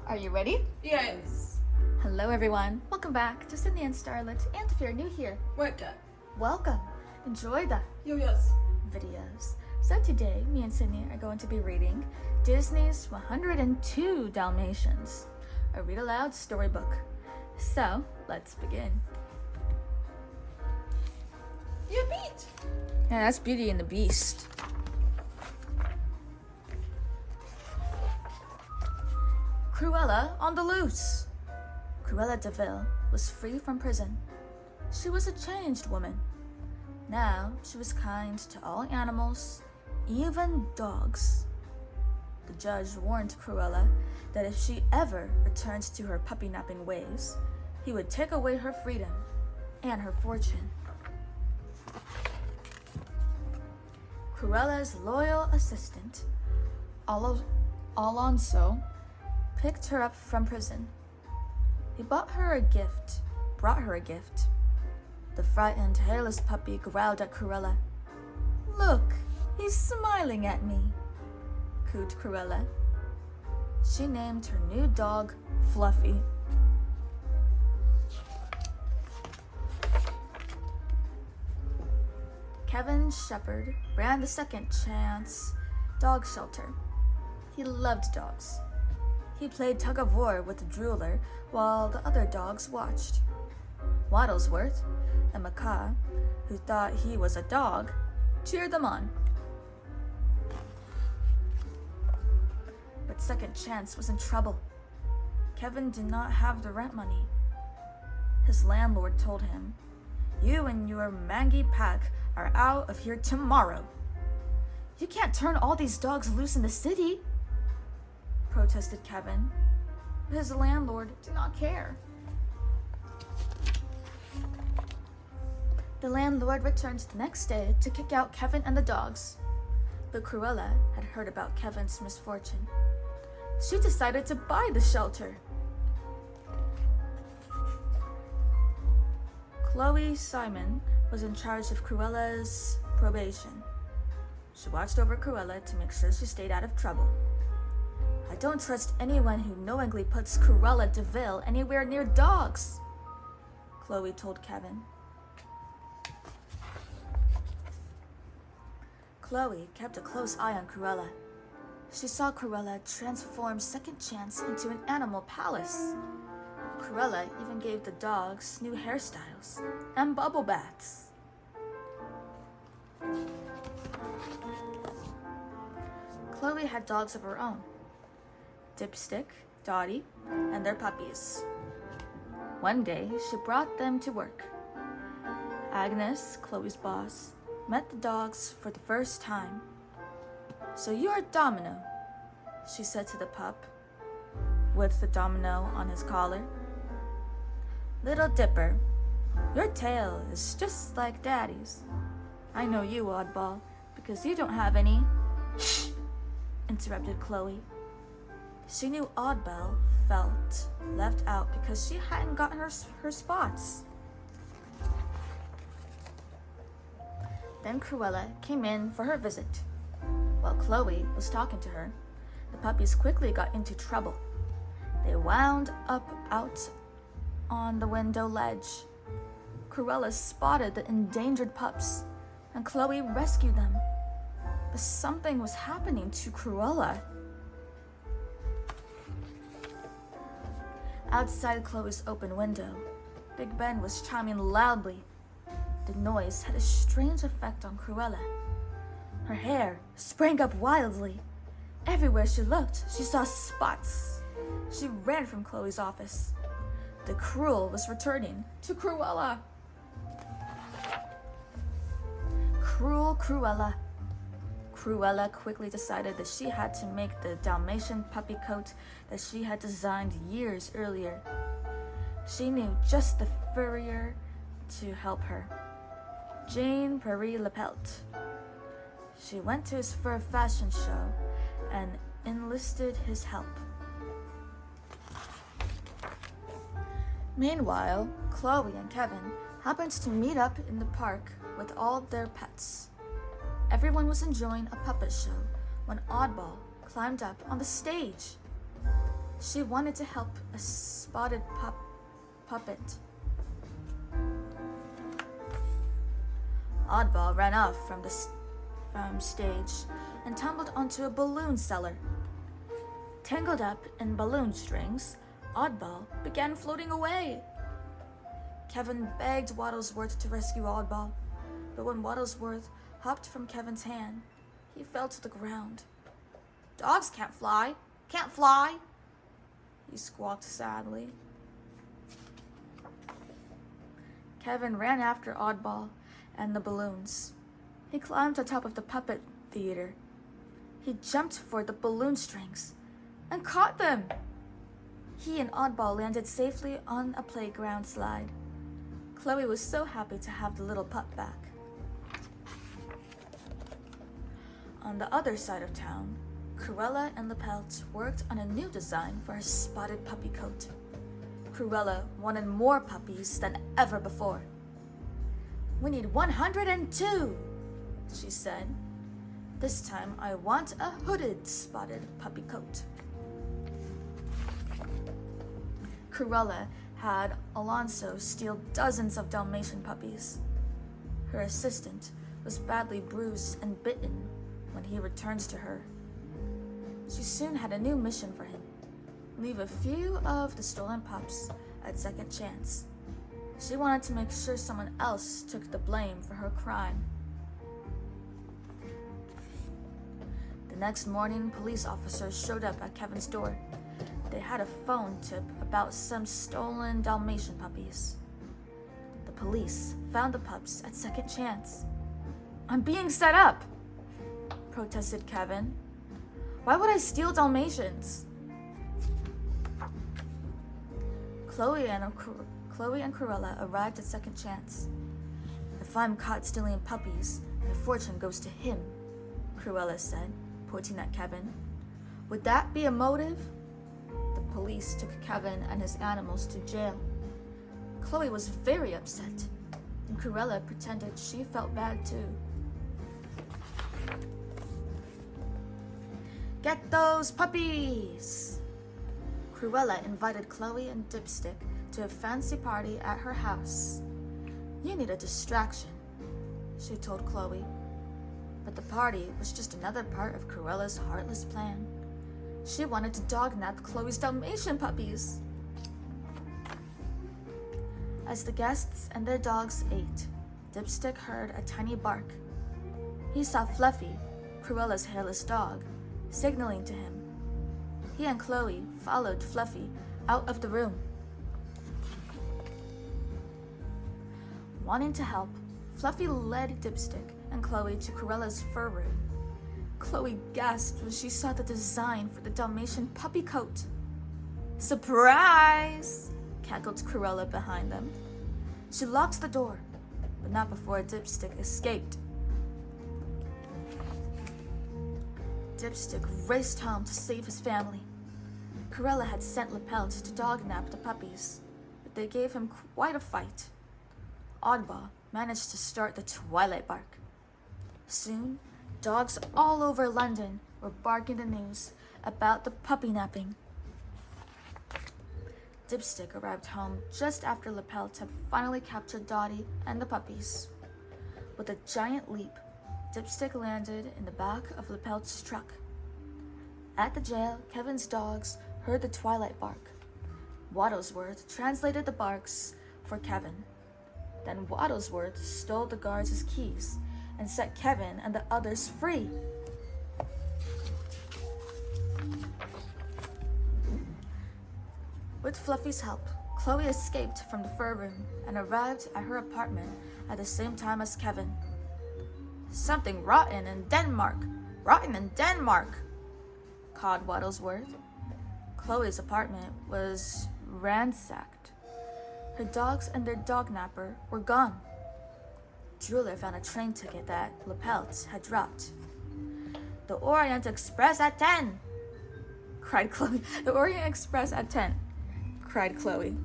Are you ready? Yes. Hello everyone, welcome back to Sydney and Starlette, and if you're new here, welcome. Enjoy the Yes. videos. So today, me and Sydney are going to be reading Disney's 102 Dalmatians, a read-aloud storybook. So, let's begin. You beat. Yeah, that's Beauty and the Beast. Cruella on the loose. Cruella DeVille was free from prison. She was a changed woman. Now she was kind to all animals, even dogs. The judge warned Cruella that if she ever returned to her puppy-napping ways, he would take away her freedom and her fortune. Cruella's loyal assistant, Alonso, picked her up from prison. He brought her a gift. The frightened, hairless puppy growled at Cruella. "Look, he's smiling at me," cooed Cruella. She named her new dog Fluffy. Kevin Shepherd ran the Second Chance dog shelter. He loved dogs. He played tug-of-war with the drooler while the other dogs watched. Waddlesworth, a macaw who thought he was a dog, cheered them on. But Second Chance was in trouble. Kevin did not have the rent money. His landlord told him, "You and your mangy pack are out of here tomorrow." "You can't turn all these dogs loose in the city," protested Kevin. His landlord did not care. The landlord returned the next day to kick out Kevin and the dogs. But Cruella had heard about Kevin's misfortune. She decided to buy the shelter. Chloe Simon was in charge of Cruella's probation. She watched over Cruella to make sure she stayed out of trouble. "I don't trust anyone who knowingly puts Cruella DeVille anywhere near dogs," Chloe told Kevin. Chloe kept a close eye on Cruella. She saw Cruella transform Second Chance into an animal palace. Cruella even gave the dogs new hairstyles and bubble baths. Chloe had dogs of her own, Dipstick, Dottie, and their puppies. One day, she brought them to work. Agnes, Chloe's boss, met the dogs for the first time. "So you're Domino," she said to the pup, with the domino on his collar. "Little Dipper, your tail is just like Daddy's. I know you, oddball, because you don't have any." "Shh!" interrupted Chloe. She knew Oddbell felt left out because she hadn't gotten her spots. Then Cruella came in for her visit. While Chloe was talking to her, the puppies quickly got into trouble. They wound up out on the window ledge. Cruella spotted the endangered pups, and Chloe rescued them. But something was happening to Cruella. Outside Chloe's open window, Big Ben was chiming loudly. The noise had a strange effect on Cruella. Her hair sprang up wildly. Everywhere she looked, she saw spots. She ran from Chloe's office. The Cruel was returning to Cruella. Cruel Cruella. Cruella quickly decided that she had to make the Dalmatian puppy coat that she had designed years earlier. She knew just the furrier to help her, Jean Paris Lepelt. She went to his fur fashion show and enlisted his help. Meanwhile, Chloe and Kevin happened to meet up in the park with all their pets. Everyone was enjoying a puppet show when Oddball climbed up on the stage. She wanted to help a spotted puppet. Oddball ran off from the stage and tumbled onto a balloon cellar. Tangled up in balloon strings, Oddball began floating away. Kevin begged Waddlesworth to rescue Oddball, but when Waddlesworth hopped from Kevin's hand, he fell to the ground. "Dogs can't fly, can't fly," he squawked sadly. Kevin ran after Oddball and the balloons. He climbed on top of the puppet theater. He jumped for the balloon strings and caught them. He and Oddball landed safely on a playground slide. Chloe was so happy to have the little pup back. On the other side of town, Cruella and Lepelt worked on a new design for her spotted puppy coat. Cruella wanted more puppies than ever before. "We need 102, she said. "This time I want a hooded spotted puppy coat." Cruella had Alonso steal dozens of Dalmatian puppies. Her assistant was badly bruised and bitten when he returned to her. She soon had a new mission for him: leave a few of the stolen pups at second chance. She wanted to make sure someone else took the blame for her crime. The next morning, police officers showed up at Kevin's door. They had a phone tip about some stolen Dalmatian puppies. The police found the pups at second chance. "I'm being set up," protested Kevin. "Why would I steal Dalmatians?" Chloe and Cruella arrived at second chance. "If I'm caught stealing puppies, my fortune goes to him," Cruella said, pointing at Kevin. "Would that be a motive?" The police took Kevin and his animals to jail. Chloe was very upset, and Cruella pretended she felt bad too. "Get those puppies!" Cruella invited Chloe and Dipstick to a fancy party at her house. "You need a distraction," she told Chloe. But the party was just another part of Cruella's heartless plan. She wanted to dog-nap Chloe's Dalmatian puppies. As the guests and their dogs ate, Dipstick heard a tiny bark. He saw Fluffy, Cruella's hairless dog, signaling to him. He and Chloe followed Fluffy out of the room. Wanting to help, Fluffy led Dipstick and Chloe to Cruella's fur room. Chloe gasped when she saw the design for the Dalmatian puppy coat. "Surprise!" cackled Cruella behind them. She locked the door, but not before Dipstick escaped. Dipstick raced home to save his family. Cruella had sent Lepelt to dog-nap the puppies, but they gave him quite a fight. Oddball managed to start the twilight bark. Soon, dogs all over London were barking the news about the puppynapping. Dipstick arrived home just after Lepelt had finally captured Dottie and the puppies. With a giant leap, Dipstick landed in the back of Lepelt's truck. At the jail, Kevin's dogs heard the twilight bark. Waddlesworth translated the barks for Kevin. Then Waddlesworth stole the guards' keys and set Kevin and the others free. With Fluffy's help, Chloe escaped from the fur room and arrived at her apartment at the same time as Kevin. "Something rotten in Denmark! Rotten in Denmark!" called Waddlesworth. Chloe's apartment was ransacked. Her dogs and their dog-napper were gone. Drooler found a train ticket that Lepelt had dropped. "The Orient Express at 10!" cried Chloe. "The Orient Express at 10!" cried Chloe.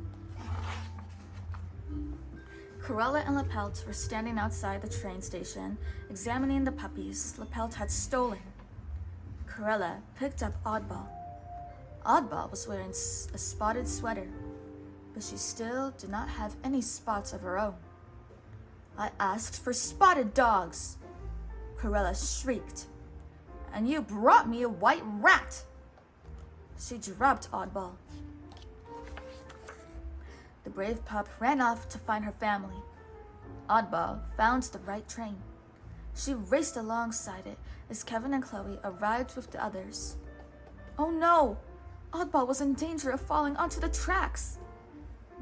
Cruella and Lepelt were standing outside the train station, examining the puppies Lepelt had stolen. Cruella picked up Oddball. Oddball was wearing a spotted sweater, but she still did not have any spots of her own. "I asked for spotted dogs," Cruella shrieked. "And you brought me a white rat." She dropped Oddball. The brave pup ran off to find her family. Oddball found the right train. She raced alongside it as Kevin and Chloe arrived with the others. Oh no! Oddball was in danger of falling onto the tracks.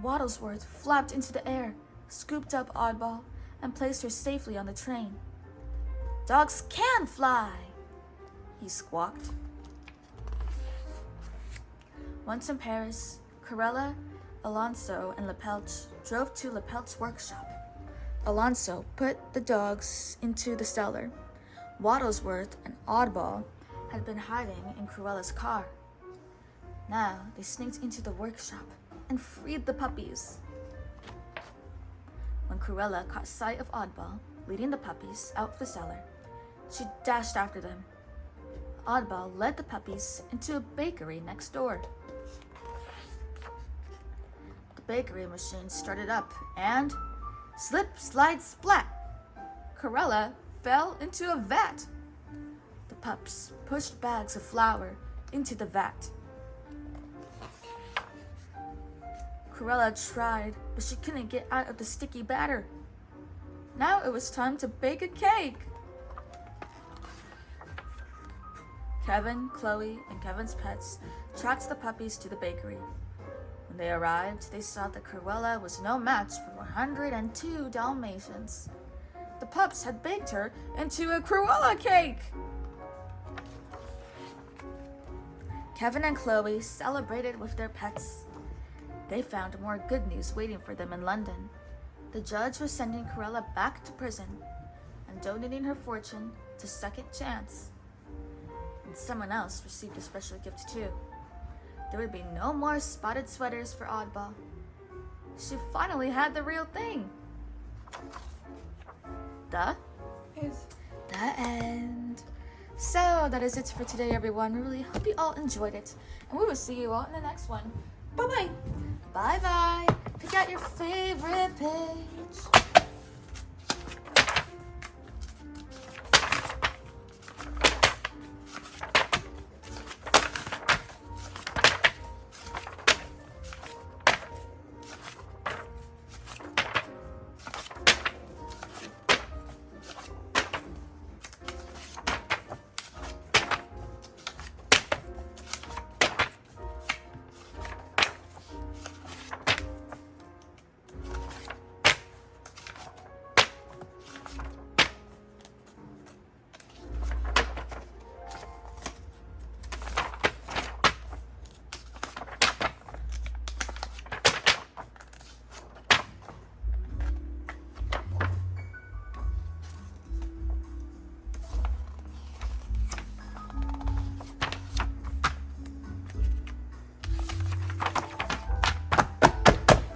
Waddlesworth flapped into the air, scooped up Oddball, and placed her safely on the train. "Dogs can fly," he squawked. Once in Paris, Cruella, Alonso, and Lepelch drove to Lepelch's workshop. Alonso put the dogs into the cellar. Waddlesworth and Oddball had been hiding in Cruella's car. Now they sneaked into the workshop and freed the puppies. When Cruella caught sight of Oddball leading the puppies out of the cellar, she dashed after them. Oddball led the puppies into a bakery next door. The bakery machine started up and slip, slide, splat! Cruella fell into a vat. The pups pushed bags of flour into the vat. Cruella tried, but she couldn't get out of the sticky batter. Now it was time to bake a cake. Kevin, Chloe, and Kevin's pets tracked the puppies to the bakery. When they arrived, they saw that Cruella was no match for 102 Dalmatians. The pups had baked her into a Cruella cake. Kevin and Chloe celebrated with their pets. They found more good news waiting for them in London. The judge was sending Cruella back to prison and donating her fortune to Second Chance. And someone else received a special gift too. There would be no more spotted sweaters for Oddball. She finally had the real thing. The end. So that is it for today, everyone. We really hope you all enjoyed it, and we will see you all in the next one. Bye-bye. Bye-bye. Pick out your favorite page.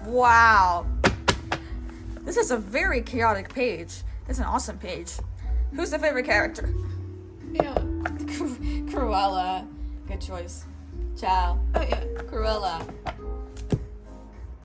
Wow. This is a very chaotic page. It's an awesome page. Who's the favorite character? Yeah. Cruella. Good choice. Ciao. Oh, yeah. Cruella.